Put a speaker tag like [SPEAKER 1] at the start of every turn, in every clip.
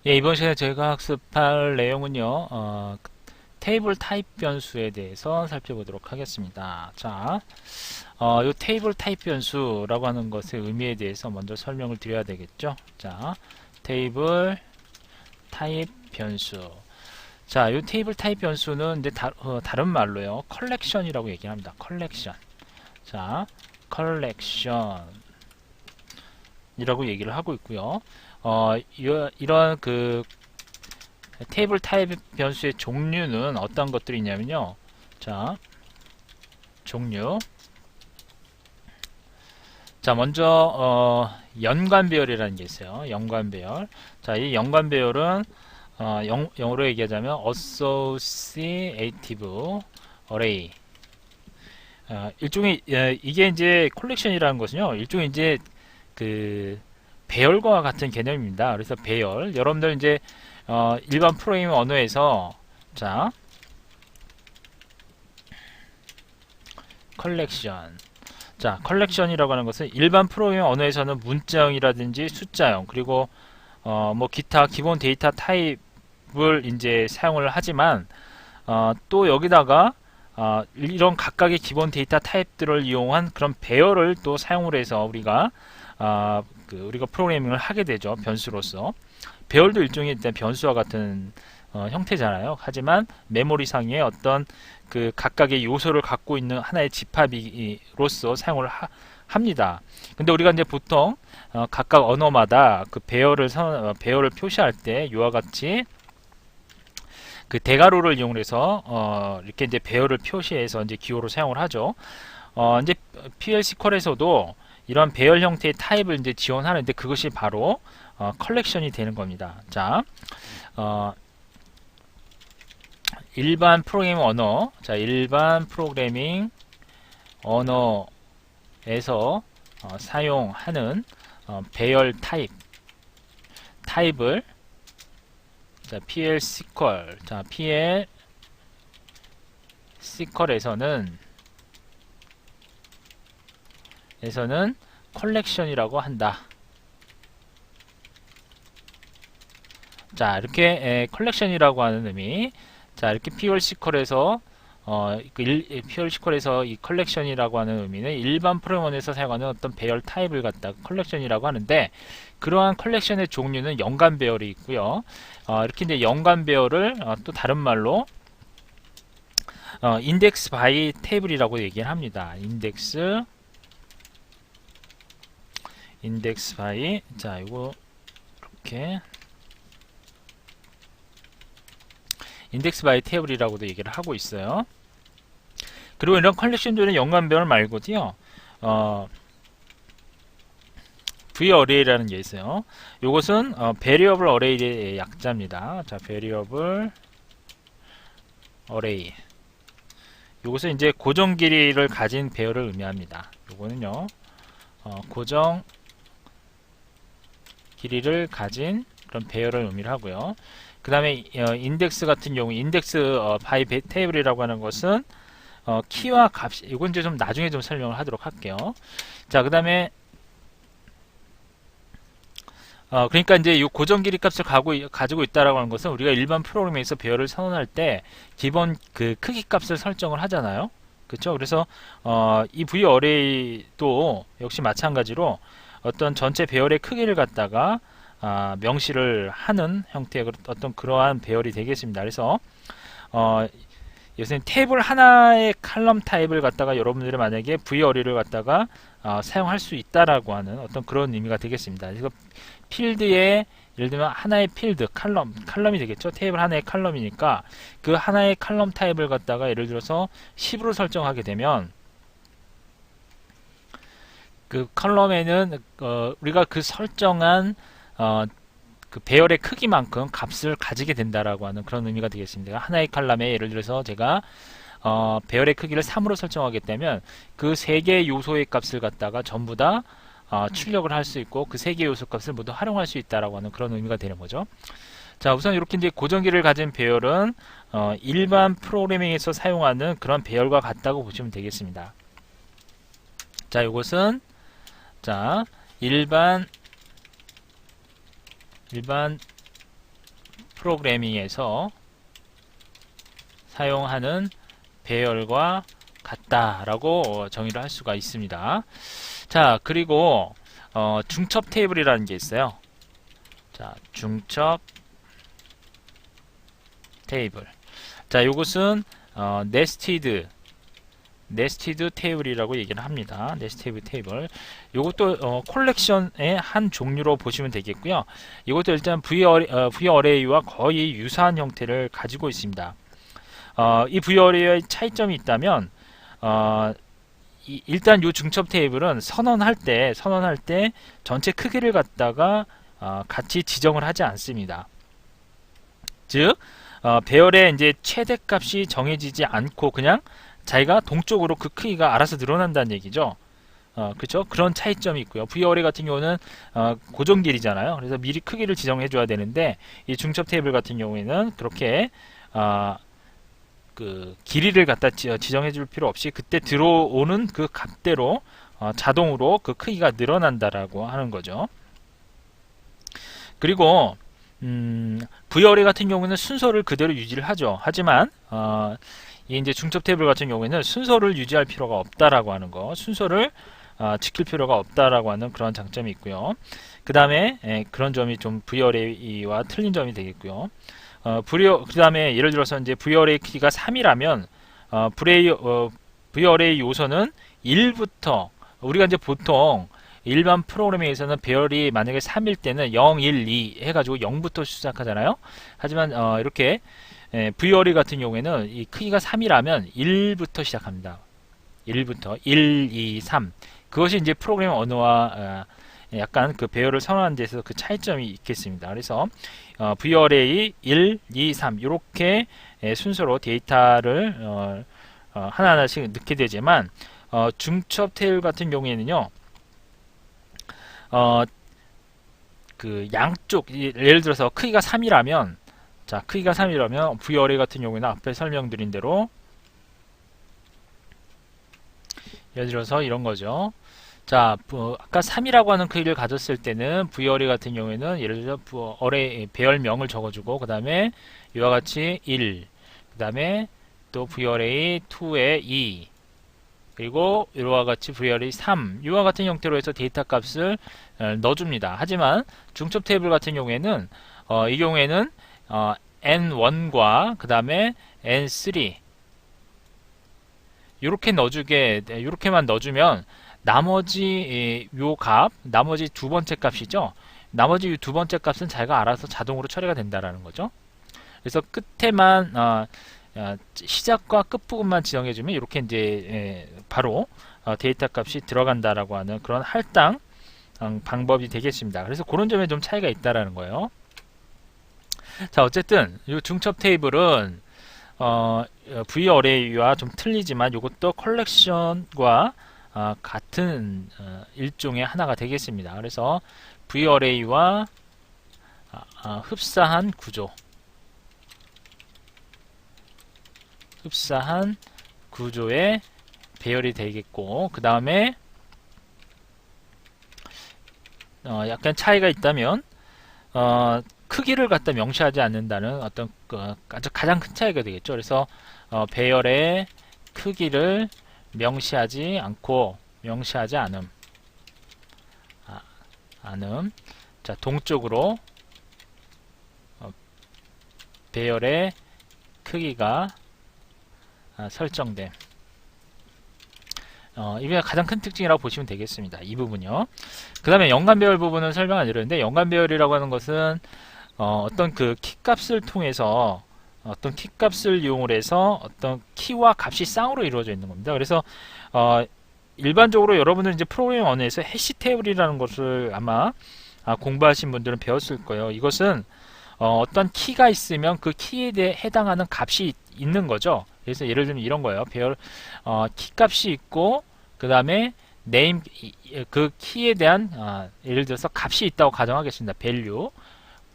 [SPEAKER 1] 예, 이번 시간에 저희가 학습할 내용은요, 테이블 타입 변수에 대해서 살펴보도록 하겠습니다. 자, 이 테이블 타입 변수라고 하는 것의 의미에 대해서 먼저 설명을 드려야 되겠죠. 자, 테이블 타입 변수. 자, 이 테이블 타입 변수는 이제 다른 말로요, 컬렉션이라고 얘기합니다. 컬렉션. 자, 컬렉션이라고 얘기를 하고 있고요. 이런 그 테이블 타입 변수의 종류는 어떤 것들이 있냐면요. 자, 종류. 자, 먼저 연관 배열이라는 게 있어요. 연관 배열. 자, 이 연관 배열은 영어로 얘기하자면 associative array. 일종의 이게 이제 컬렉션이라는 것은요. 일종의 이제 그 배열과 같은 개념입니다. 그래서 배열. 여러분들 이제 일반 프로그래밍 언어에서 자, 컬렉션. 자, 컬렉션이라고 하는 것은 일반 프로그래밍 언어에서는 문자형이라든지 숫자형 그리고 뭐 기타 기본 데이터 타입을 이제 사용을 하지만 또 여기다가 이런 각각의 기본 데이터 타입들을 이용한 그런 배열을 또 사용을 해서 우리가 우리가 프로그래밍을 하게 되죠. 변수로서. 배열도 일종의 일단 변수와 같은 형태잖아요. 하지만 메모리상의 어떤 그 각각의 요소를 갖고 있는 하나의 집합이로서 사용을 합니다. 근데 우리가 이제 보통 각각 언어마다 그 배열을 표시할 때 이와 같이 그 대괄호를 이용해서 이렇게 이제 배열을 표시해서 이제 기호로 사용을 하죠. 이제 PL/SQL에서도 이런 배열 형태의 타입을 이제 지원하는데 그것이 바로 컬렉션이 되는 겁니다. 자, 일반 프로그래밍 언어, 자, 일반 프로그래밍 언어에서 사용하는 배열 타입을 자, PL/SQL, 자, PL/SQL에서는 컬렉션이라고 한다. 자, 이렇게 컬렉션이라고 하는 의미. 자, 이렇게 PL/SQL에서 PL/SQL에서 이 컬렉션이라고 하는 의미는 일반 프로그램에서 사용하는 어떤 배열 타입을 갖다가 컬렉션이라고 하는데, 그러한 컬렉션의 종류는 연관 배열이 있고요. 이렇게 이제 연관 배열을 또 다른 말로 인덱스 바이 테이블이라고 얘기를 합니다. 인덱스 바이. 자, 이거 이렇게 인덱스 바이 테이블이라고도 얘기를 하고 있어요. 그리고 이런 컬렉션들은 연관 배열 말고도요. V-array라는 게 있어요. 이것은 variable array의 약자입니다. 자, variable array. 이것은 이제 고정 길이를 가진 배열을 의미합니다. 이거는요, 고정 길이를 가진 그런 배열을 의미를 하고요. 그 다음에 인덱스 같은 경우 인덱스 바이 테이블이라고 하는 것은 키와 값이, 이건 이제 좀 나중에 좀 설명을 하도록 할게요. 자, 그 다음에 그러니까 이제 이 고정 길이 값을 가지고 있다라고 하는 것은 우리가 일반 프로그램에서 배열을 선언할 때 기본 그 크기 값을 설정을 하잖아요. 그렇죠? 그래서 이 V 어레이도 역시 마찬가지로 어떤 전체 배열의 크기를 갖다가 명시를 하는 형태의 어떤 그러한 배열이 되겠습니다. 그래서 요새 테이블 하나의 칼럼 타입을 갖다가 여러분들이 만약에 V 어레이를 갖다가 사용할 수 있다라고 하는 어떤 그런 의미가 되겠습니다. 그래서 필드에 예를 들면 하나의 필드 칼럼이 되겠죠. 테이블 하나의 칼럼이니까 그 하나의 칼럼 타입을 갖다가 예를 들어서 10으로 설정하게 되면 그 컬럼에는 우리가 그 설정한 그 배열의 크기만큼 값을 가지게 된다라고 하는 그런 의미가 되겠습니다. 하나의 칼럼에 예를 들어서 제가 배열의 크기를 3으로 설정하게 되면 그 세 개의 요소의 값을 갖다가 전부 다 출력을 할 수 있고 그 세 개의 요소 값을 모두 활용할 수 있다라고 하는 그런 의미가 되는 거죠. 자, 우선 이렇게 이제 고정기를 가진 배열은 일반 프로그래밍에서 사용하는 그런 배열과 같다고 보시면 되겠습니다. 자, 이것은 자 일반 프로그래밍에서 사용하는 배열과 같다라고 정의를 할 수가 있습니다. 자, 그리고 중첩 테이블이라는 게 있어요. 자, 중첩 테이블. 자, 이것은 네스티드 테이블이라고 얘기를 합니다. 네스티드 테이블. 이것도 콜렉션의 한 종류로 보시면 되겠고요. 이것도 일단 V어레이와 거의 유사한 형태를 가지고 있습니다. 이 V어레이의 차이점이 있다면 일단 이 중첩 테이블은 선언할 때 전체 크기를 갖다가 같이 지정을 하지 않습니다. 즉 배열의 이제 최대값이 정해지지 않고 그냥 자기가 동적으로 그 크기가 알아서 늘어난다는 얘기죠. 그렇죠? 그런 차이점이 있고요. V어레이 같은 경우는 고정 길이잖아요. 그래서 미리 크기를 지정해 줘야 되는데 이 중첩 테이블 같은 경우에는 그렇게 그 길이를 갖다 지정해 줄 필요 없이 그때 들어오는 그 값대로 자동으로 그 크기가 늘어난다라고 하는 거죠. 그리고 V어레이 같은 경우는 순서를 그대로 유지를 하죠. 하지만 이 이제 중첩 테이블 같은 경우에는 순서를 유지할 필요가 없다라고 하는 거, 순서를 지킬 필요가 없다라고 하는 그런 장점이 있고요. 그 다음에 그런 점이 좀 V어레이와 틀린 점이 되겠고요. 그 다음에 예를 들어서 이제 V어레이 크기가 3이라면 V어레이 요소는 1부터 우리가 이제 보통 일반 프로그래밍에서는 배열이 만약에 3일 때는 0, 1, 2 해가지고 0부터 시작하잖아요. 하지만 이렇게 V어레이 같은 경우에는 이 크기가 3이라면 1부터 시작합니다. 1부터 1, 2, 3 그것이 이제 프로그래밍 언어와 약간 그 배열을 선언하는 데서 그 차이점이 있겠습니다. 그래서 V어레이 1, 2, 3 이렇게 순서로 데이터를 하나하나씩 넣게 되지만 중첩 테이블 같은 경우에는요. 그 양쪽 예를 들어서 크기가 3이라면 자, 크기가 3이라면 V어레이 같은 경우에는 앞에 설명드린 대로 예를 들어서 이런 거죠. 자, 아까 3이라고 하는 크기를 가졌을 때는 V어레이 같은 경우에는 예를 들어서 어레이 배열명을 적어주고 그 다음에 이와 같이 1, 그 다음에 또 V어레이 2에 2, 그리고 이와 같이 V어레이 3 이와 같은 형태로 해서 데이터 값을 넣어줍니다. 하지만 중첩 테이블 같은 경우에는 이 경우에는 N1과 그 다음에 N3 이렇게만 넣어주면 나머지 요 값, 나머지 두 번째 값이죠. 나머지 이 두 번째 값은 자기가 알아서 자동으로 처리가 된다라는 거죠. 그래서 끝에만 시작과 끝 부분만 지정해주면 이렇게 이제 바로 데이터 값이 들어간다라고 하는 그런 할당 방법이 되겠습니다. 그래서 그런 점에 좀 차이가 있다라는 거예요. 자, 어쨌든 이 중첩 테이블은 V어레이와 좀 틀리지만 이것도 컬렉션과 같은 일종의 하나가 되겠습니다. 그래서 V어레이와 흡사한 구조의 배열이 되겠고 그 다음에 약간 차이가 있다면 크기를 갖다 명시하지 않는다는 어떤 가장 큰 차이가 되겠죠. 그래서 배열의 크기를 명시하지 않음. 자, 동쪽으로 배열의 크기가 설정됨. 이게 가장 큰 특징이라고 보시면 되겠습니다. 이 부분요. 그 다음에 연간 배열 부분은 설명 안 드렸는데 연간 배열이라고 하는 것은 어떤 그 키값을 통해서 어떤 키값을 이용을 해서 어떤 키와 값이 쌍으로 이루어져 있는 겁니다. 그래서 일반적으로 여러분들 이제 프로그래밍 언어에서 해시 테이블이라는 것을 아마 공부하신 분들은 배웠을 거예요. 이것은 어떤 키가 있으면 그 키에 대해 해당하는 값이 있는 거죠. 그래서 예를 들면 이런 거예요. 배열 키값이 있고 그 다음에 네임 그 키에 대한 예를 들어서 값이 있다고 가정하겠습니다. value.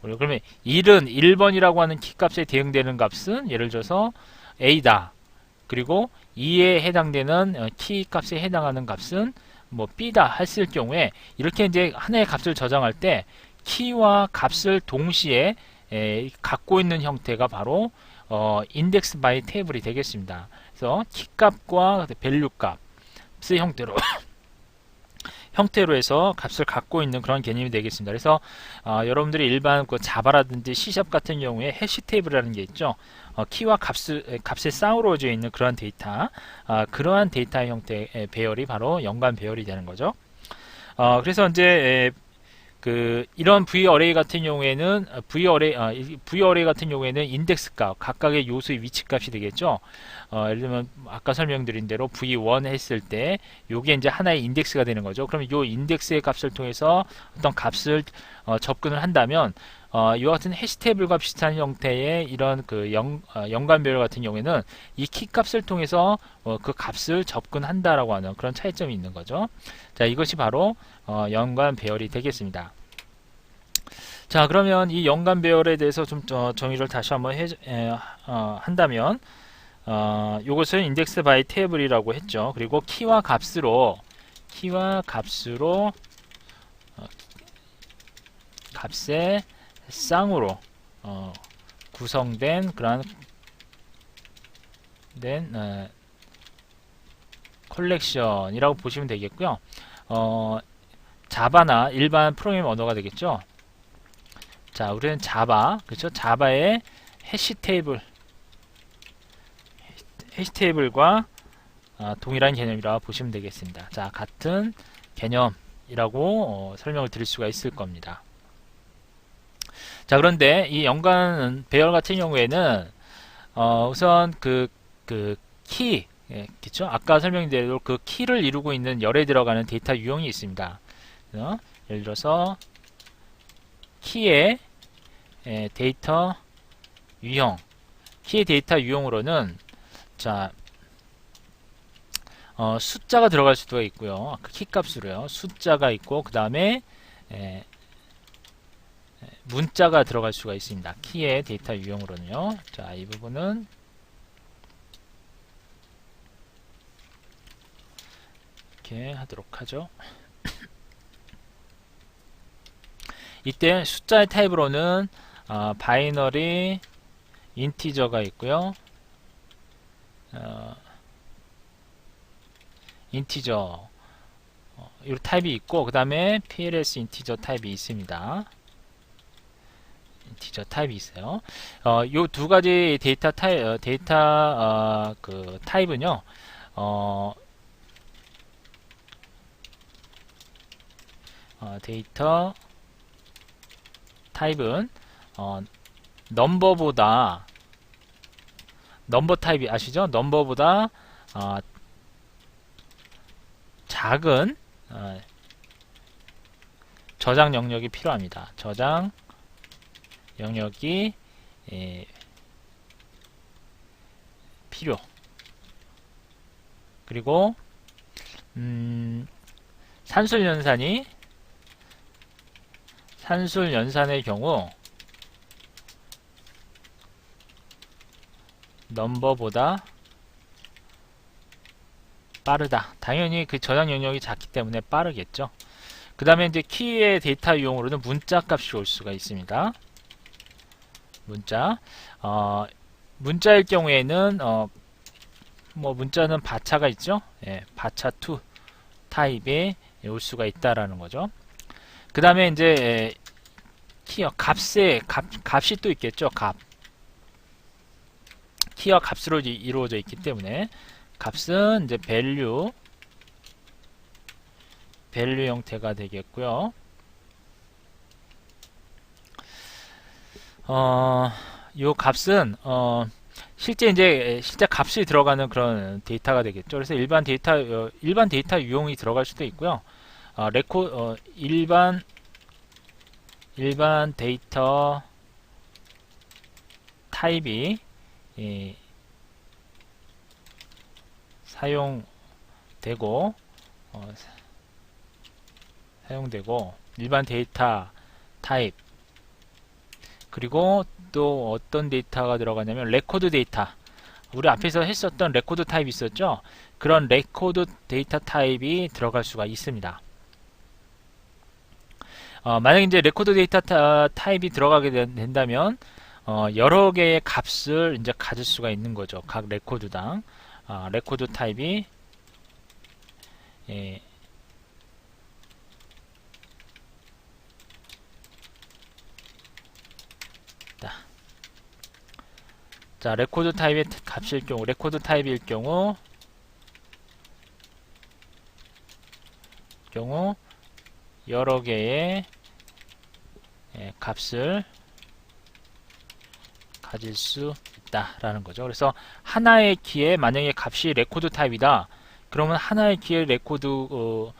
[SPEAKER 1] 그러면 1은 1번이라고 하는 키값에 대응되는 값은 예를 들어서 A다. 그리고 2에 해당되는 키값에 해당하는 값은 뭐 B다 했을 경우에 이렇게 이제 하나의 값을 저장할 때 키와 값을 동시에 갖고 있는 형태가 바로 인덱스 바이 테이블이 되겠습니다. 그래서 키값과 밸류 값의 형태로 해서 값을 갖고 있는 그런 개념이 되겠습니다. 그래서 여러분들이 일반 그 자바라든지 C샵 같은 경우에 해시 테이블이라는 게 있죠. 키와 값의 쌍으로 이루어져 있는 그러한 데이터, 그러한 데이터 형태의 배열이 바로 연관 배열이 되는 거죠. 그래서 이제 이런 V 어레이 같은 경우에는 V 어레이 같은 경우에는 인덱스 값, 각각의 요소의 위치 값이 되겠죠. 예를 들면 아까 설명드린 대로 V1 했을 때 요게 이제 하나의 인덱스가 되는 거죠. 그러면 요 인덱스의 값을 통해서 어떤 값을 접근을 한다면 이와 같은 해시 테이블과 비슷한 형태의 이런 연관 배열 같은 경우에는 이 키 값을 통해서 그 값을 접근한다라고 하는 그런 차이점이 있는 거죠. 자, 이것이 바로 연관 배열이 되겠습니다. 자, 그러면 이 연관 배열에 대해서 좀 정의를 다시 한번 한다면 이것은 인덱스 바이 테이블이라고 했죠. 그리고 키와 값으로 값의 쌍으로 구성된 그런 컬렉션이라고 보시면 되겠고요. 자바나 일반 프로그래밍 언어가 되겠죠. 자, 우리는 자바, 그렇죠? 자바의 해시 테이블과 동일한 개념이라고 보시면 되겠습니다. 자, 같은 개념이라고 설명을 드릴 수가 있을 겁니다. 자, 그런데 이 연관 배열 같은 경우에는 우선 키, 그렇죠? 아까 설명드린 대로 그 키를 이루고 있는 열에 들어가는 데이터 유형이 있습니다. 예를 들어서 키의 데이터 유형, 키의 데이터 유형으로는 자, 숫자가 들어갈 수도 있고요. 키 값으로요. 숫자가 있고 그 다음에 문자가 들어갈 수가 있습니다. 키의 데이터 유형으로는요. 자, 이 부분은 이렇게 하도록 하죠. 이때 숫자의 타입으로는 바이너리, 인티저가 있고요. 인티저 이 타입이 있고 그 다음에 PLS 인티저 타입이 있습니다. 인티저 타입이 있어요. 요 두 가지 데이터 타입은요. 데이터 타입은 넘버 타입이 아시죠? 넘버보다 작은 저장 영역이 필요합니다. 저장 영역이 필요. 그리고 산술연산의 경우 넘버보다 빠르다. 당연히 그 저장 영역이 작기 때문에 빠르겠죠. 그 다음에 이제 키의 데이터 유형으로는 문자 값이 올 수가 있습니다. 문자일 경우에는 문자는 바차가 있죠. 바차2 타입에 올 수가 있다라는 거죠. 그 다음에 이제 값이 또 있겠죠. 키와 값으로 이루어져 있기 때문에 값은 이제 밸류 형태가 되겠고요. 요 값은 실제 값이 들어가는 그런 데이터가 되겠죠. 그래서 일반 데이터 유형이 들어갈 수도 있고요. 일반 데이터 타입이 사용되고 일반 데이터 타입 그리고 또 어떤 데이터가 들어가냐면 레코드 데이터, 우리 앞에서 했었던 레코드 타입이 있었죠. 그런 레코드 데이터 타입이 들어갈 수가 있습니다. 만약 이제 레코드 데이터 타입이 들어가게 된다면 여러 개의 값을 이제 가질 수가 있는 거죠. 각 레코드당 레코드 타입이 예, 자, 레코드 타입의 값일 경우, 레코드 타입일 경우 여러 개의 값을 가질 수 있다라는 거죠. 그래서 하나의 키에 만약에 값이 레코드 타입이다. 그러면 하나의 키의 레코드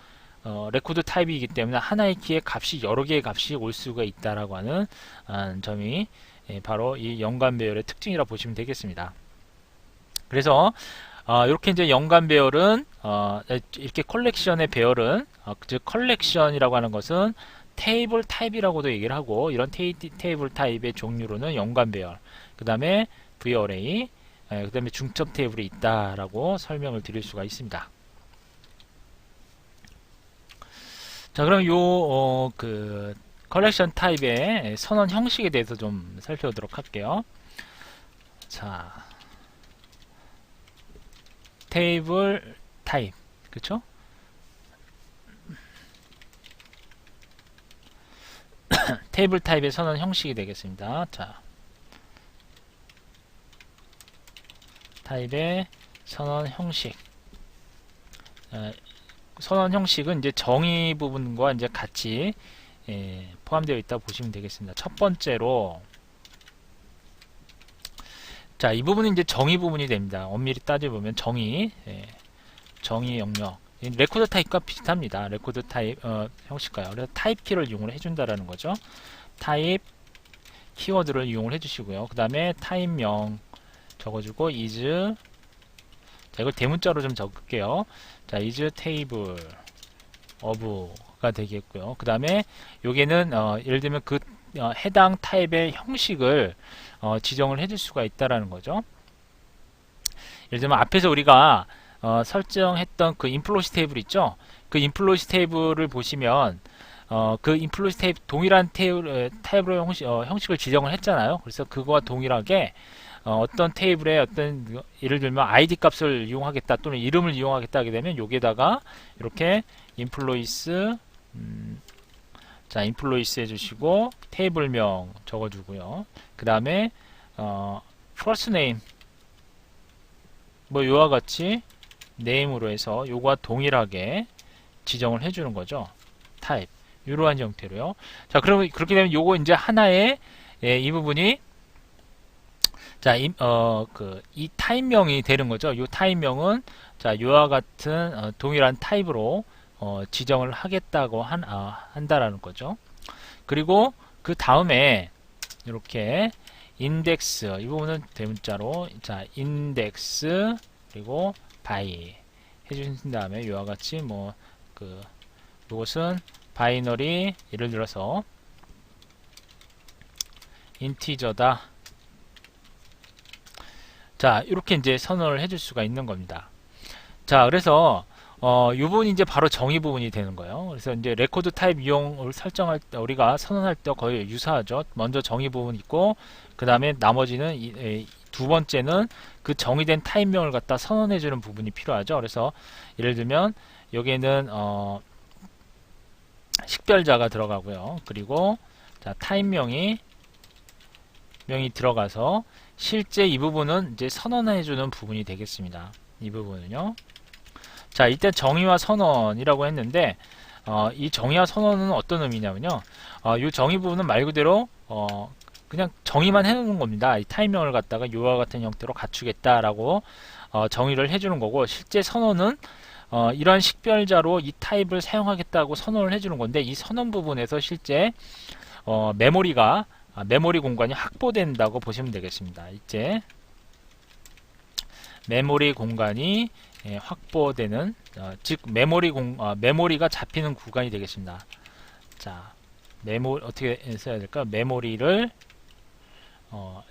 [SPEAKER 1] 타입이기 때문에 하나의 키의 값이 여러 개의 값이 올 수가 있다라고 하는 점이 바로 이 연관 배열의 특징이라 보시면 되겠습니다. 그래서 이렇게 이제 연관 배열은 이렇게 컬렉션의 배열은 즉 컬렉션이라고 하는 것은 테이블 타입이라고도 얘기를 하고 이런 테이블 타입의 종류로는 연관 배열, 그 다음에 V어레이, 그 다음에 중첩 테이블이 있다라고 설명을 드릴 수가 있습니다. 자, 그럼 그 컬렉션 타입의 선언 형식에 대해서 좀 살펴보도록 할게요. 자, 테이블 타입, 그쵸? 테이블 타입의 선언 형식이 되겠습니다. 자, 타입의 선언 형식. 선언 형식은 이제 정의 부분과 이제 같이 포함되어 있다 보시면 되겠습니다. 첫 번째로, 자, 이 부분은 이제 정의 부분이 됩니다. 엄밀히 따져보면 정의, 정의 영역. 레코드 타입과 비슷합니다. 레코드 타입 형식과요. 그래서 타입 키를 이용을 해준다라는 거죠. 타입 키워드를 이용을 해주시고요. 그 다음에 타입명 적어주고 is, 자, 이걸 대문자로 좀 적을게요. 자, is table of가 되겠고요. 그 다음에 여기는 예를 들면 그 해당 타입의 형식을 지정을 해줄 수가 있다라는 거죠. 예를 들면 앞에서 우리가 설정했던 그 인플로시 테이블 있죠? 그 인플로시 테이블을 보시면 그 인플로시 테이블 동일한 타입으로 형식을 지정을 했잖아요. 그래서 그거와 동일하게 어떤 테이블에 어떤 예를 들면 ID 값을 이용하겠다 또는 이름을 이용하겠다 하게 되면 여기에다가 이렇게 인플로이스 자, 인플로이스 해주시고 테이블명 적어주고요. 그 다음에 first name 뭐 요와 같이 name으로 해서 요거와 동일하게 지정을 해주는 거죠. 타입 이러한 형태로요. 자, 그러면 그렇게 되면 요거 이제 하나의 이 부분이 자, 이 타입명이 되는 거죠. 이 타입명은 자, 요와 같은 동일한 타입으로 지정을 하겠다고 한다라는 거죠. 그리고 그 다음에 이렇게 인덱스 이 부분은 대문자로 자, 인덱스 그리고 바이 해주신 다음에 요와 같이 뭐 이것은 바이너리 예를 들어서 인티저다. 자, 이렇게 이제 선언을 해줄 수가 있는 겁니다. 자, 그래서 이 부분이 이제 바로 정의 부분이 되는 거예요. 그래서 이제 레코드 타입 이용을 설정할 때 우리가 선언할 때 거의 유사하죠. 먼저 정의 부분 있고 그 다음에 나머지는 두 번째는 그 정의된 타입명을 갖다 선언해 주는 부분이 필요하죠. 그래서 예를 들면 여기에는 식별자가 들어가고요. 그리고 자, 타입명이 들어가서 실제 이 부분은 이제 선언해 주는 부분이 되겠습니다. 이 부분은요. 자, 이때 정의와 선언이라고 했는데 이 정의와 선언은 어떤 의미냐면요. 이 정의 부분은 말 그대로 그냥 정의만 해놓는 겁니다. 이 타입명을 갖다가 요와 같은 형태로 갖추겠다라고 정의를 해주는 거고, 실제 선언은 이러한 식별자로 이 타입을 사용하겠다고 선언을 해주는 건데, 이 선언 부분에서 실제 메모리 공간이 확보된다고 보시면 되겠습니다. 이제 메모리 공간이 확보되는 즉 메모리가 잡히는 구간이 되겠습니다. 자, 어떻게 써야 될까? 메모리를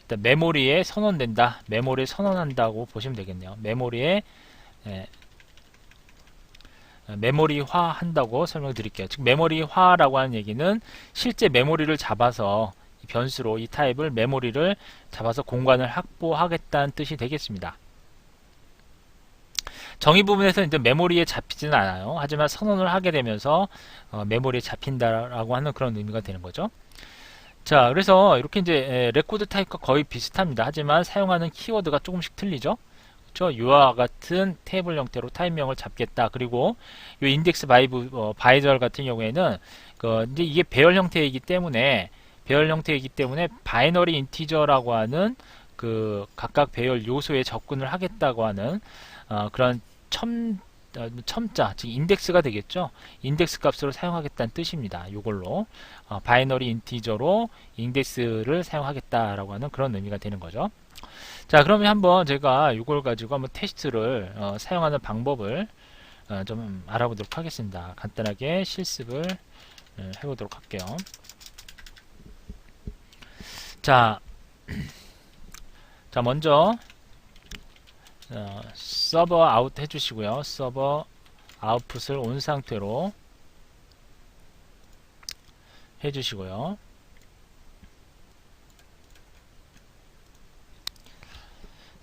[SPEAKER 1] 일단 메모리에 선언된다. 메모리에 선언한다고 보시면 되겠네요. 메모리화 한다고 설명드릴게요. 즉 메모리화라고 하는 얘기는 실제 메모리를 잡아서 이 변수로 이 타입을 메모리를 잡아서 공간을 확보하겠다는 뜻이 되겠습니다. 정의 부분에서 이제 메모리에 잡히지는 않아요. 하지만 선언을 하게 되면서 메모리에 잡힌다라고 하는 그런 의미가 되는 거죠. 자, 그래서 이렇게 이제 레코드 타입과 거의 비슷합니다. 하지만 사용하는 키워드가 조금씩 틀리죠. 그렇죠? 이와 같은 테이블 형태로 타입명을 잡겠다. 그리고 이 인덱스 바이절 같은 경우에는 이제 이게 배열 형태이기 때문에 바이너리 인티저라고 하는 그 각각 배열 요소에 접근을 하겠다고 하는 그런 첨자, 즉 인덱스가 되겠죠. 인덱스 값으로 사용하겠다는 뜻입니다. 이걸로 바이너리 인티저로 인덱스를 사용하겠다라고 하는 그런 의미가 되는 거죠. 자, 그러면 한번 제가 이걸 가지고 한번 테스트를 사용하는 방법을 좀 알아보도록 하겠습니다. 간단하게 실습을 해보도록 할게요. 자, 먼저 서버 아웃 해주시고요. 서버 아웃풋을 온 상태로 해주시고요.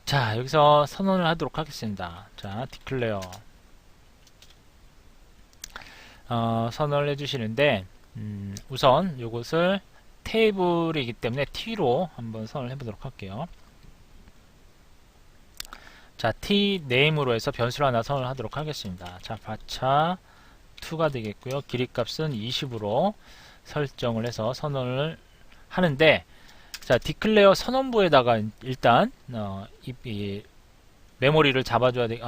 [SPEAKER 1] 자, 여기서 선언을 하도록 하겠습니다. 자, declare 선언을 해주시는데 우선 이것을 테이블이기 때문에 t로 한번 선언을 해보도록 할게요. 자, t name으로 해서 변수를 하나 선언을 하도록 하겠습니다. 자, 바차 2가 되겠고요. 길이 값은 20으로 설정을 해서 선언을 하는데, 자, declare 선언부에다가 일단 이 메모리를 잡아줘야 돼.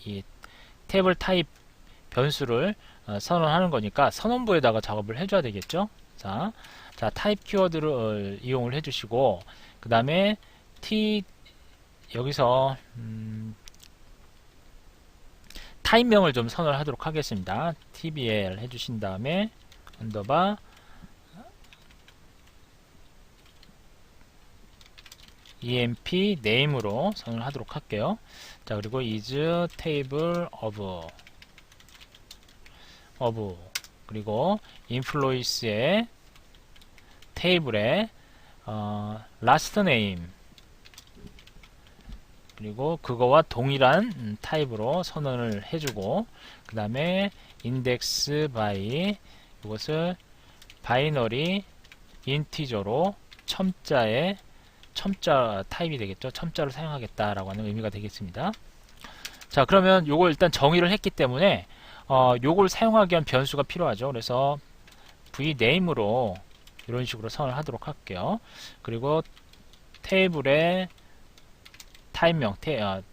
[SPEAKER 1] 이 테이블 타입 변수를 선언하는 거니까 선언부에다가 작업을 해줘야 되겠죠. 자, 타입 키워드를 이용을 해주시고, 그 다음에 여기서 타입명을 좀 선언을 하도록 하겠습니다. tbl 해주신 다음에 언더바 emp name으로 선언을 하도록 할게요. 자, 그리고 is table of 그리고 employees의 테이블에 last name 그리고 그거와 동일한 타입으로 선언을 해주고, 그 다음에 index by 이것을 바이너리 인티저로 첨자 타입이 되겠죠. 첨자를 사용하겠다라고 하는 의미가 되겠습니다. 자, 그러면 요걸 일단 정의를 했기 때문에 요걸 사용하기 위한 변수가 필요하죠. 그래서 vname으로 이런 식으로 선언을 하도록 할게요. 그리고 테이블의 타입명,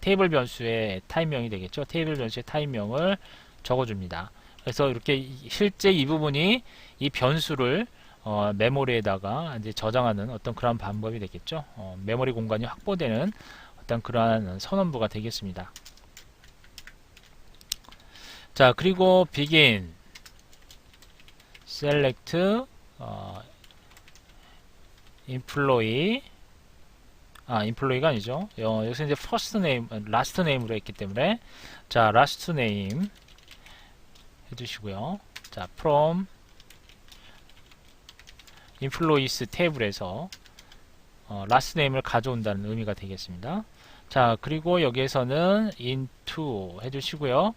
[SPEAKER 1] 테이블 변수의 타입명이 되겠죠. 테이블 변수의 타입명을 적어줍니다. 그래서 이렇게 실제 이 부분이 이 변수를 메모리에다가 이제 저장하는 어떤 그런 방법이 되겠죠. 메모리 공간이 확보되는 어떤 그러한 선언부가 되겠습니다. 자, 그리고 begin select employee employee가 아니죠. 여기서 이제 first name, last name으로 했기 때문에, 자, last name 해주시고요. 자, from employees 테이블에서 last name을 가져온다는 의미가 되겠습니다. 자, 그리고 여기에서는 into 해주시고요.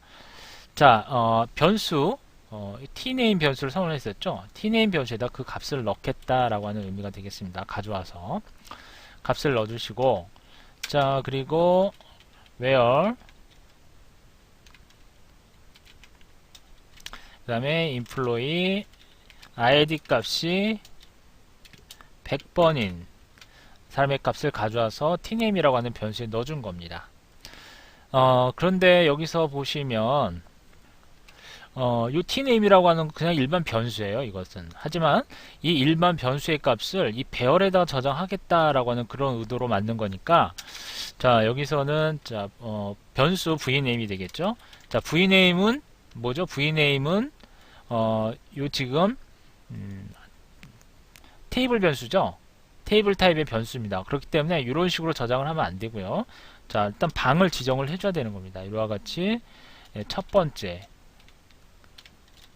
[SPEAKER 1] 자, 변수, tname 변수를 선언했었죠. tname 변수에다 그 값을 넣겠다라고 하는 의미가 되겠습니다. 가져와서 값을 넣어주시고, 자, 그리고 where 그 다음에 employee id 값이 100번인 사람의 값을 가져와서 tname이라고 하는 변수에 넣어준 겁니다. 그런데 여기서 보시면 이 tname이라고 하는 그냥 일반 변수예요. 이것은. 하지만 이 일반 변수의 값을 이 배열에다 저장하겠다라고 하는 그런 의도로 만든 거니까, 자, 여기서는 자, 변수 vname이 되겠죠. 자, vname은 뭐죠? vname은 요 지금 테이블 변수죠. 테이블 타입의 변수입니다. 그렇기 때문에 이런 식으로 저장을 하면 안 되고요. 자, 일단 방을 지정을 해줘야 되는 겁니다. 이와 같이 첫 번째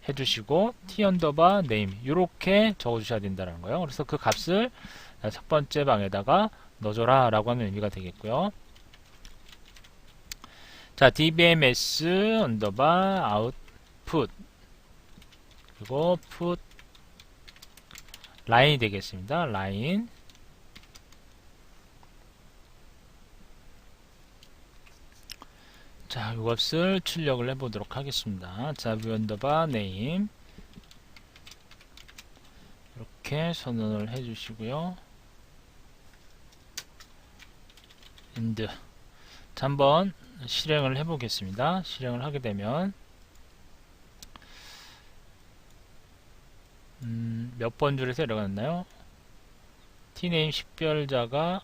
[SPEAKER 1] 해주시고 t 언더바 name 이렇게 적어주셔야 된다는 거예요. 그래서 그 값을 첫 번째 방에다가 넣어줘라 라고 하는 의미가 되겠고요. 자, dbms 언더바 output 그리고 put 라인이 되겠습니다. 라인. 자, 이것을 출력을 해보도록 하겠습니다. 자, view 언더바 name 이렇게 선언을 해주시고요. end. 자, 한번 실행을 해보겠습니다. 실행을 하게 되면 몇 번 줄에서 내려갔나요? tname 식별자가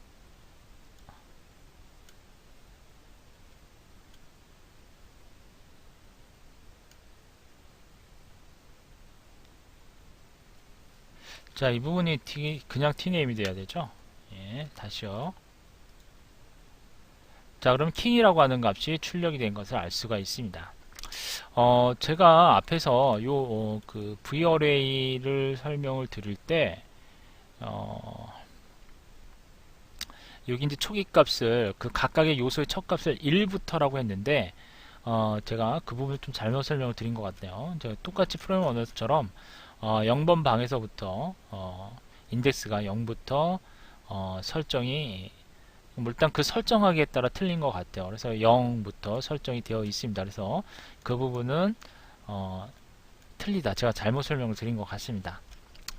[SPEAKER 1] 자, 이 부분이 그냥 tname이 돼야 되죠. 예, 다시요. 자, 그럼 킹이라고 하는 값이 출력이 된 것을 알 수가 있습니다. 제가 앞에서 그 varay를 설명을 드릴 때 여기 이제 초기 값을 그 각각의 요소의 첫 값을 1부터라고 했는데 제가 그 부분을 좀 잘못 설명을 드린 것 같네요. 제가 똑같이 프로그램 언어처럼 0번 방에서부터 인덱스가 0부터 설정이 일단 그 설정하기에 따라 틀린 것 같아요. 그래서 0부터 설정이 되어 있습니다. 그래서 그 부분은 틀리다. 제가 잘못 설명을 드린 것 같습니다.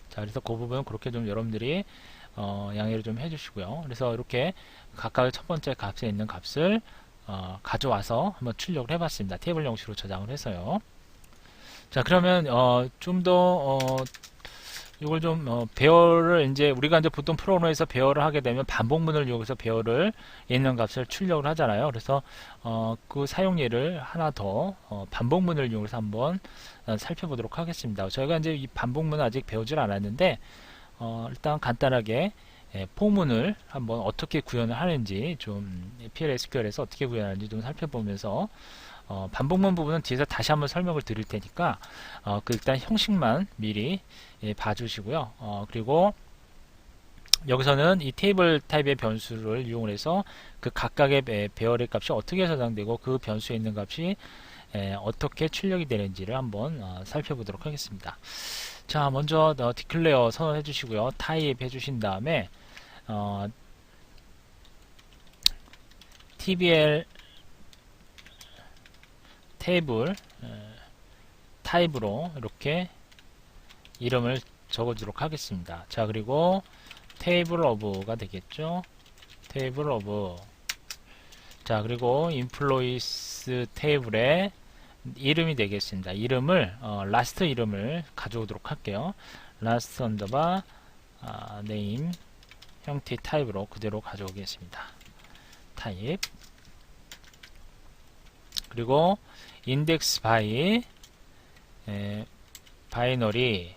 [SPEAKER 1] 자, 그래서 그 부분은 그렇게 좀 여러분들이 양해를 좀 해주시고요. 그래서 이렇게 각각의 첫 번째 값에 있는 값을 가져와서 한번 출력을 해봤습니다. 테이블 형식으로 저장을 해서요. 자, 그러면 좀 더 이걸 좀 배열을 이제 우리가 이제 보통 프로그램에서 배열을 하게 되면 반복문을 이용해서 배열을 있는 값을 출력을 하잖아요. 그래서 그 사용 예를 하나 더 반복문을 이용해서 한번 살펴보도록 하겠습니다. 저희가 이제 이 반복문은 아직 배우질 않았는데 일단 간단하게 포문을 한번 어떻게 구현을 하는지 좀 PL/SQL에서 어떻게 구현하는지 좀 살펴보면서 반복문 부분은 뒤에서 다시 한번 설명을 드릴 테니까 일단 형식만 미리 봐주시고요. 그리고 여기서는 이 테이블 타입의 변수를 이용해서 그 각각의 배열의 값이 어떻게 저장되고 그 변수에 있는 값이 어떻게 출력이 되는지를 한번 살펴보도록 하겠습니다. 자, 먼저 declare 선언해 주시고요. 타입 해주신 다음에 tbl 테이블 타입으로 이렇게 이름을 적어주도록 하겠습니다. 자, 그리고 테이블 오브가 되겠죠. 테이블 오브. 자, 그리고 employees 테이블에 이름이 되겠습니다. 이름을 last 이름을 가져오도록 할게요. last 언더바 name 형태 타입으로 그대로 가져오겠습니다. 타입. 그리고 index by 바이너리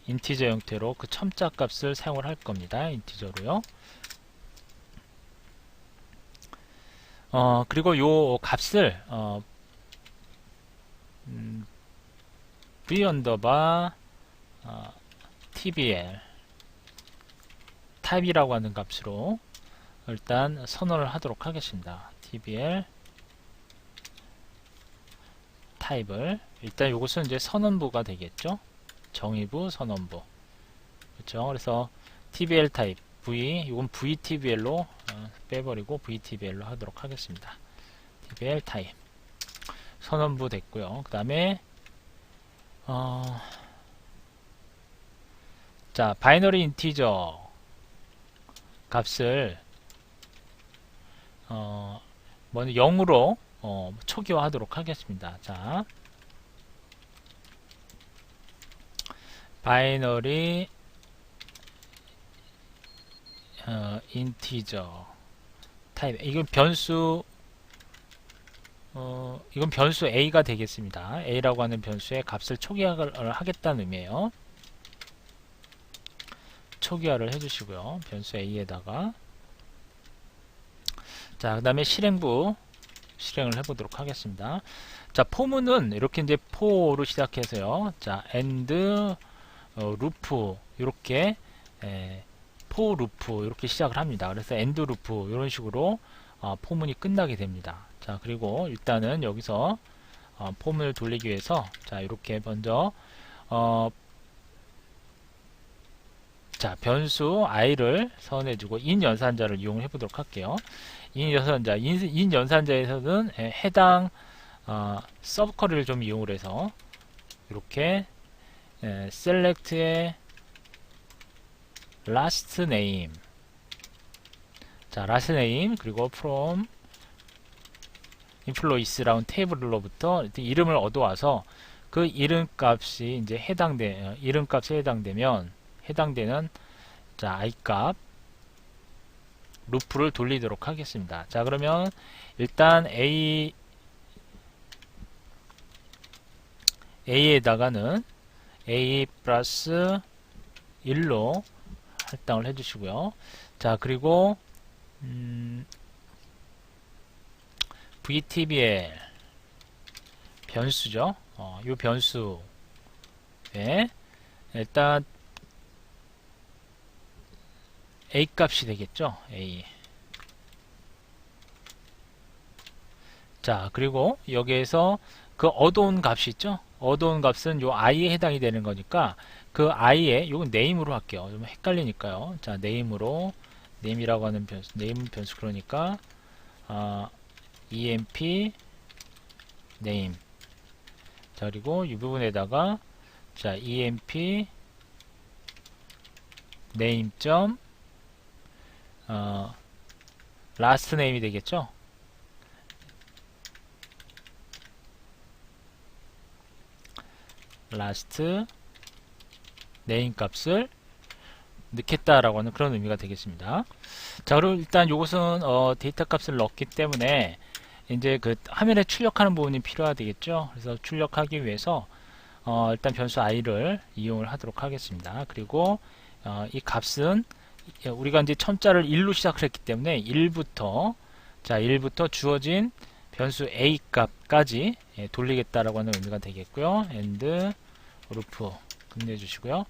[SPEAKER 1] 인티저 형태로 그 첨자 값을 사용을 할 겁니다. 인티저로요. 그리고 요 값을 v 언더바 tbl 타입이라고 하는 값으로 일단 선언을 하도록 하겠습니다. tbl 타입을 일단 요것은 이제 선언부가 되겠죠. 정의부, 선언부. 그렇죠. 그래서 tbl 타입 v 이건 vtbl로 빼버리고 vtbl로 하도록 하겠습니다. tbl 타입 선언부 됐고요. 그 다음에 자, 바이너리 인티저 값을 먼저 0으로 초기화하도록 하겠습니다. 자, 바이너리 인티저 타입 이건 변수 이건 변수 A가 되겠습니다. A라고 하는 변수의 값을 초기화를 하겠다는 의미예요. 초기화를 해주시고요. 변수 A에다가 자, 그 다음에 실행부 실행을 해보도록 하겠습니다. 자, 포문은 이렇게 이제 포로 시작해서요. 자, 엔드 루프 이렇게 포 루프 이렇게 시작을 합니다. 그래서 엔드 루프 이런 식으로 포문이 끝나게 됩니다. 자, 그리고 일단은 여기서 포문을 돌리기 위해서 자, 이렇게 먼저 자, 변수 i를 선해주고 인 연산자를 이용해 보도록 할게요. 인 연산자에서는 해당 서브쿼리를 좀 이용을 해서 이렇게 select의 last name, 자, last name 그리고 from employees라는 테이블로부터 이름을 얻어와서 그 이름 값이 이제 이름 값에 해당되는 자, i 값 루프를 돌리도록 하겠습니다. 자, 그러면 일단 a에다가는 a 플러스 1로 할당을 해주시고요. 자, 그리고 vtbl 변수죠. 이 변수에 일단 a 값이 되겠죠. a. 자, 그리고 여기에서 그 얻어온 값이 있죠. 얻어온 값은 요 i에 해당이 되는 거니까 그 i에 요건 name으로 할게요. 좀 헷갈리니까요. 자, name이라고 하는 변수, name 변수 그러니까 emp name. 자, 그리고 이 부분에다가 자, emp name 점 last name이 되겠죠. last name 값을 넣겠다라고 하는 그런 의미가 되겠습니다. 자, 그리고 일단 이것은 데이터 값을 넣기 때문에 이제 그 화면에 출력하는 부분이 필요하겠죠. 그래서 출력하기 위해서 일단 변수 i를 이용을 하도록 하겠습니다. 그리고 이 값은 우리가 이제 첨자를 1로 시작을 했기 때문에 1부터 주어진 변수 a 값까지 돌리겠다라고 하는 의미가 되겠고요. and 루프 끝내주시고요.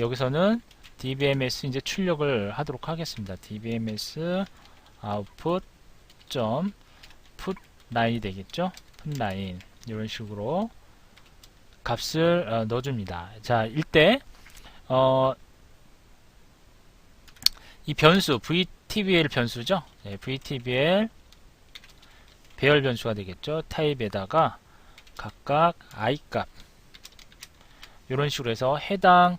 [SPEAKER 1] 여기서는 dbms 이제 출력을 하도록 하겠습니다. dbms output 점 put line이 되겠죠. put line 이런 식으로 값을 넣어줍니다. 자, 이때 이 변수 vtbl 변수죠. 네, vtbl 배열 변수가 되겠죠. 타입에다가 각각 i 값 이런 식으로 해서 해당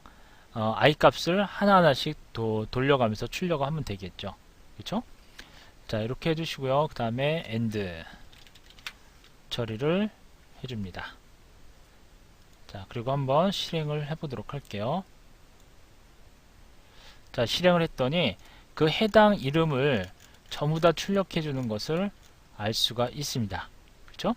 [SPEAKER 1] i 값을 하나하나씩 돌려가면서 출력을 하면 되겠죠. 그렇죠? 자, 이렇게 해주시고요. 그 다음에 end 처리를 해줍니다. 자, 그리고 한번 실행을 해보도록 할게요. 자, 실행을 했더니 그 해당 이름을 전부 다 출력해 주는 것을 알 수가 있습니다. 그렇죠?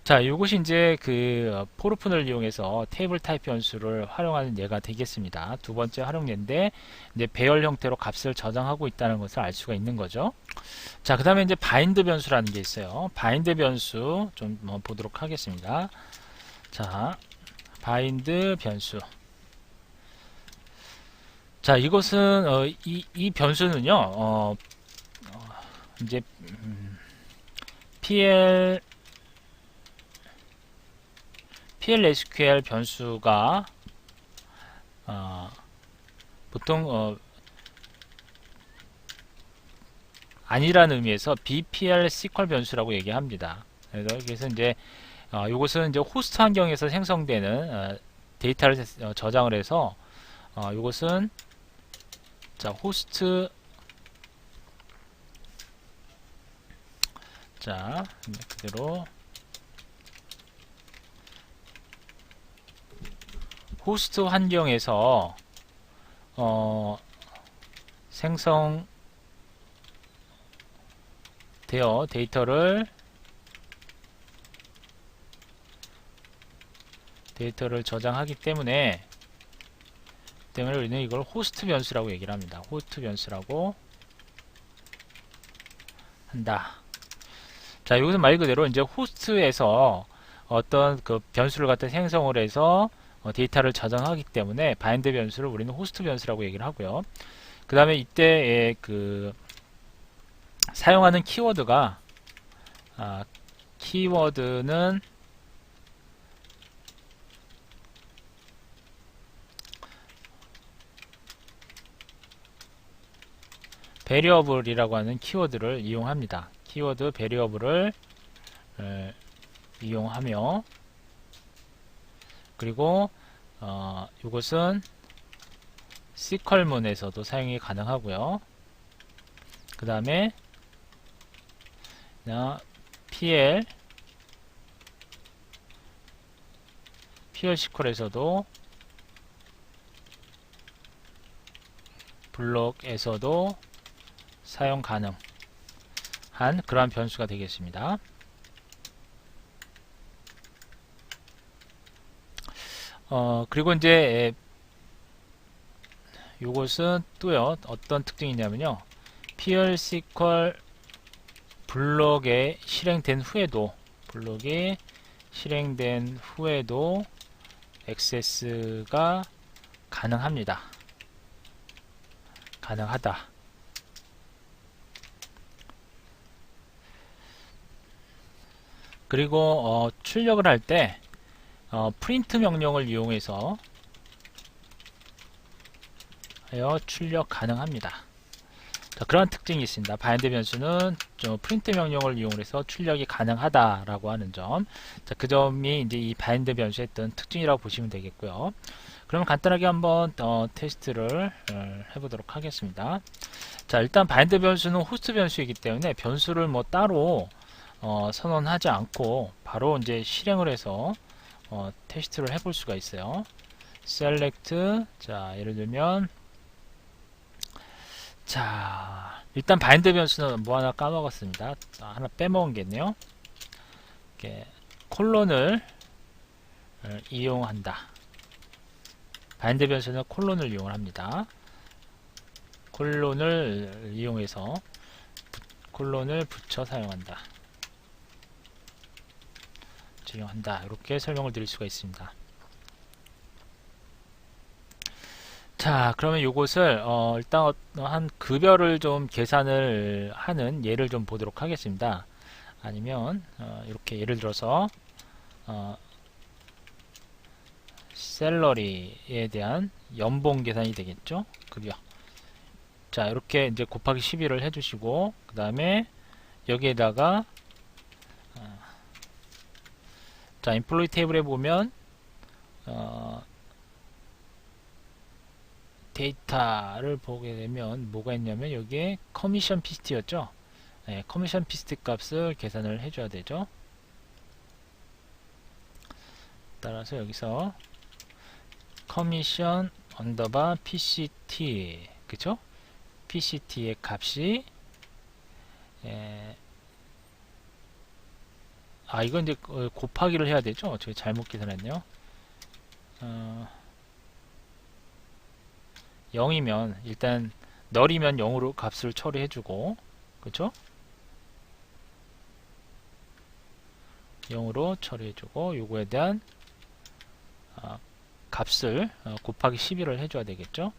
[SPEAKER 1] 자, 이것이 이제 그 포르푼을 이용해서 테이블 타입 변수를 활용하는 예가 되겠습니다. 두 번째 활용예인데 이제 배열 형태로 값을 저장하고 있다는 것을 알 수가 있는 거죠. 자, 그 다음에 이제 바인드 변수라는 게 있어요. 바인드 변수 좀 보도록 하겠습니다. 자, 바인드 변수. 자, 이것은 이 변수는요 이제 PLSQL 변수가 보통 아니라는 의미에서 BPL-SQL 변수라고 얘기합니다. 그래서 이제 이것은 이제 호스트 환경에서 생성되는 데이터를 저장을 해서 이것은 자, 호스트 자, 그대로 호스트 환경에서 생성되어 데이터를 저장하기 때문에 우리는 이걸 호스트 변수라고 얘기를 합니다. 호스트 변수라고 한다. 자, 여기서 말 그대로 이제 호스트에서 어떤 그 변수를 갖다 생성을 해서 데이터를 저장하기 때문에 바인드 변수를 우리는 호스트 변수라고 얘기를 하고요. 그 다음에 이때 그 사용하는 키워드가 키워드는 베리어블이라고 하는 키워드를 이용합니다. 키워드 베리어블을 이용하며, 그리고 이것은 SQL문에서도 사용이 가능하고요. 그 다음에 PL SQL에서도 블록에서도 사용 가능한 그러한 변수가 되겠습니다. 그리고 이제 요것은 또요 어떤 특징이 있냐면요, PL SQL 블록에 실행된 후에도 액세스가 가능합니다. 가능하다. 그리고 출력을 할 때 프린트 명령을 이용해서 출력 가능합니다. 자, 그런 특징이 있습니다. 바인드 변수는 프린트 명령을 이용해서 출력이 가능하다라고 하는 점. 자, 그 점이 이제 이 바인드 변수의 어떤 특징이라고 보시면 되겠고요. 그러면 간단하게 한번 테스트를 해보도록 하겠습니다. 자, 일단 바인드 변수는 호스트 변수이기 때문에 변수를 뭐 따로 선언하지 않고 바로 이제 실행을 해서 테스트를 해볼 수가 있어요. select, 자, 예를 들면, 자, 일단 바인드 변수는 뭐 하나 까먹었습니다. 하나 빼먹은 게 있네요. 이렇게 콜론을 이용한다. 바인드 변수는 콜론을 이용합니다. 콜론을 이용해서 콜론을 붙여 사용한다. 적용한다. 이렇게 설명을 드릴 수가 있습니다. 자, 그러면 이것을 일단 한 급여를 좀 계산을 하는 예를 좀 보도록 하겠습니다. 아니면 이렇게 예를 들어서 샐러리에 대한 연봉 계산이 되겠죠? 급여. 자, 이렇게 이제 곱하기 12를 해주시고, 그 다음에 여기에다가 자, 인플로이 테이블에 보면 데이터를 보게 되면 뭐가 있냐면 여기에 커미션 피스트였죠. 네, 커미션 피스트 값을 계산을 해줘야 되죠. 따라서 여기서 커미션 언더바 PCT, 그쵸? PCT의 값이 이건 이제 곱하기를 해야 되죠. 제가 잘못 계산했네요. 0이면 일단 널이면 0으로 값을 처리해주고, 그쵸? 0으로 처리해주고, 요거에 대한 값을 곱하기 11을 해줘야 되겠죠?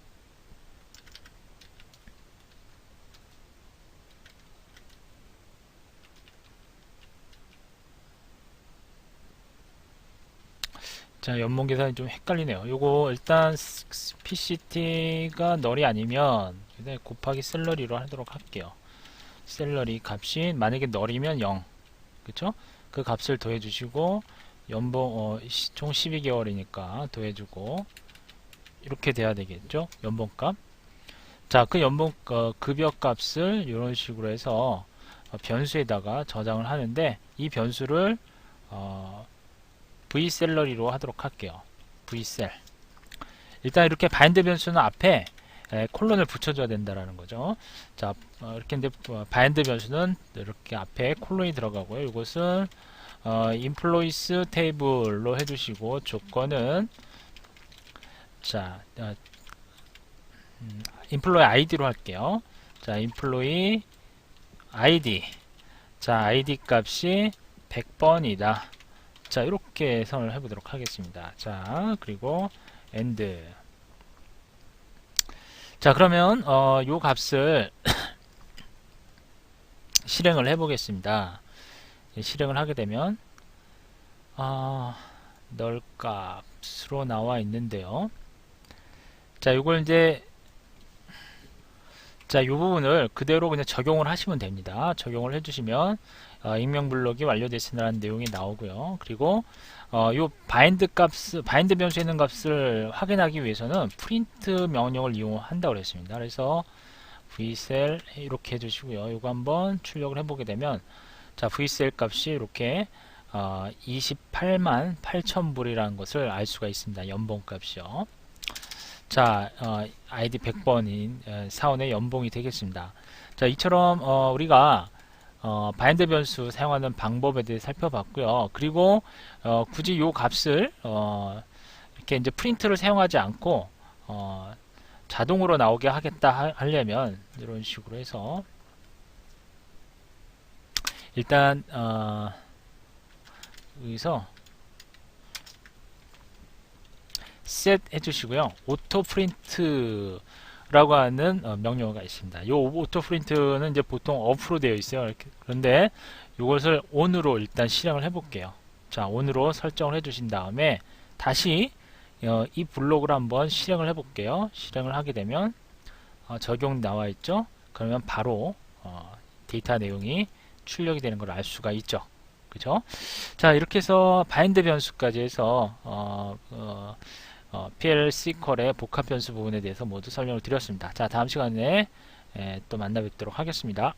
[SPEAKER 1] 자, 연봉 계산이 좀 헷갈리네요. 요거 일단 PCT가 널이 아니면 곱하기 샐러리로 하도록 할게요. 샐러리 값이 만약에 널이면 0, 그쵸? 그 값을 더해 주시고, 연봉 총 12개월이니까 더해주고, 이렇게 돼야 되겠죠? 연봉값. 자, 그 연봉 급여 값을 이런 식으로 해서 변수에다가 저장을 하는데, 이 변수를 vSalary로 하도록 할게요. vsal. 일단 이렇게 바인드 변수는 앞에 콜론을 붙여줘야 된다라는 거죠. 자, 이렇게 이제 바인드 변수는 이렇게 앞에 콜론이 들어가고요. 이것은 employees 테이블로 해주시고, 조건은 자, employee id로 할게요. 자, employee id. 자, id 값이 100번이다. 자, 이렇게 선을 해보도록 하겠습니다. 자, 그리고 end. 자, 그러면 요 값을 실행을 해보겠습니다. 실행을 하게 되면 널 값으로 나와 있는데요. 자, 요걸 이제 자, 이 부분을 그대로 그냥 적용을 하시면 됩니다. 적용을 해주시면 익명 블록이 완료됐으라는 내용이 나오고요. 그리고 요 바인드 변수에 있는 값을 확인하기 위해서는 프린트 명령을 이용한다고 그랬습니다. 그래서 vcell 이렇게 해주시고요. 요거 한번 출력을 해보게 되면 자, vcell 값이 이렇게 28만 8,000불이라는 것을 알 수가 있습니다. 연봉 값이요. 자, 아이디 100번인 사원의 연봉이 되겠습니다. 자, 이처럼 우리가 바인드 변수 사용하는 방법에 대해 살펴봤고요. 그리고 굳이 요 값을 이렇게 이제 프린트를 사용하지 않고 자동으로 나오게 하겠다 하려면 이런 식으로 해서 일단 여기서 set 해주시고요. 오토 프린트라고 하는 명령어가 있습니다. 이 오토 프린트는 이제 보통 off로 되어 있어요. 이렇게. 그런데 이것을 on으로 일단 실행을 해볼게요. 자, on으로 설정을 해주신 다음에 다시 이 블록을 한번 실행을 해볼게요. 실행을 하게 되면 적용 나와 있죠. 그러면 바로 데이터 내용이 출력이 되는 걸 알 수가 있죠. 그죠? 자, 이렇게 해서 바인드 변수까지 해서 PL SQL의 복합 변수 부분에 대해서 모두 설명을 드렸습니다. 자, 다음 시간에 또 만나 뵙도록 하겠습니다.